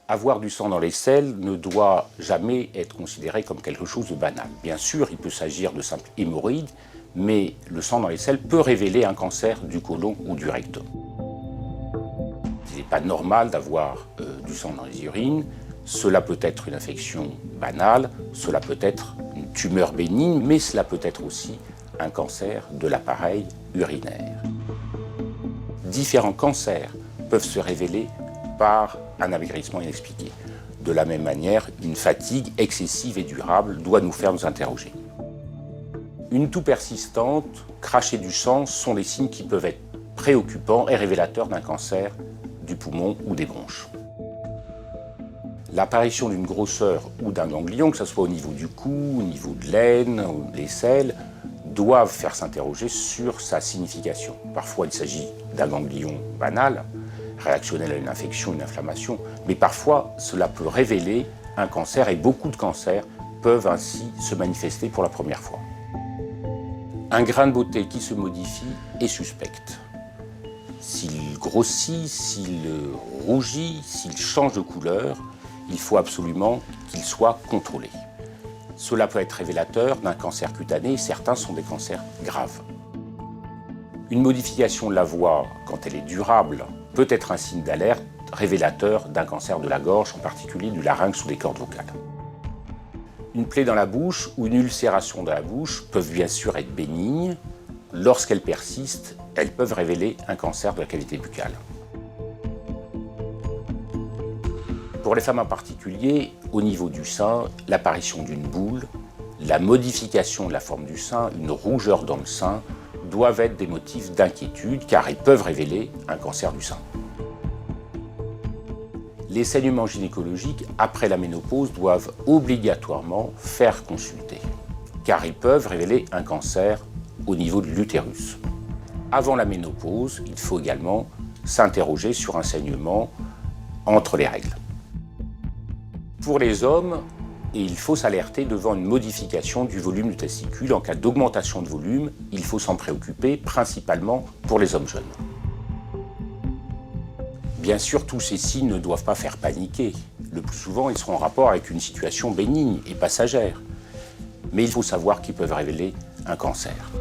Avoir du sang dans les selles ne doit jamais être considéré comme quelque chose de banal. Bien sûr, il peut s'agir de simples hémorroïdes, mais le sang dans les selles peut révéler un cancer du côlon ou du rectum. Il n'est pas normal d'avoir du sang dans les urines. Cela peut être une infection banale, cela peut être une tumeur bénigne, mais cela peut être aussi un cancer de l'appareil urinaire. Différents cancers peuvent se révéler par un amaigrissement inexpliqué. De la même manière, une fatigue excessive et durable doit nous faire nous interroger. Une toux persistante, cracher du sang sont des signes qui peuvent être préoccupants et révélateurs d'un cancer du poumon ou des bronches. L'apparition d'une grosseur ou d'un ganglion, que ce soit au niveau du cou, au niveau de l'aine ou des selles, doivent faire s'interroger sur sa signification. Parfois, il s'agit d'un ganglion banal, réactionnel à une infection, une inflammation, mais parfois, cela peut révéler un cancer et beaucoup de cancers peuvent ainsi se manifester pour la première fois. Un grain de beauté qui se modifie est suspect. S'il grossit, s'il rougit, s'il change de couleur, il faut absolument qu'il soit contrôlé. Cela peut être révélateur d'un cancer cutané, certains sont des cancers graves. Une modification de la voix, quand elle est durable, peut être un signe d'alerte révélateur d'un cancer de la gorge, en particulier du larynx ou des cordes vocales. Une plaie dans la bouche ou une ulcération dans la bouche peuvent bien sûr être bénignes. Lorsqu'elles persistent, elles peuvent révéler un cancer de la cavité buccale. Pour les femmes en particulier, au niveau du sein, l'apparition d'une boule, la modification de la forme du sein, une rougeur dans le sein, doivent être des motifs d'inquiétude car elles peuvent révéler un cancer du sein. Les saignements gynécologiques après la ménopause doivent obligatoirement faire consulter car ils peuvent révéler un cancer au niveau de l'utérus. Avant la ménopause, il faut également s'interroger sur un saignement entre les règles. Pour les hommes, il faut s'alerter devant une modification du volume du testicule. En cas d'augmentation de volume, il faut s'en préoccuper, principalement pour les hommes jeunes. Bien sûr, tous ces signes ne doivent pas faire paniquer. Le plus souvent, ils seront en rapport avec une situation bénigne et passagère. Mais il faut savoir qu'ils peuvent révéler un cancer.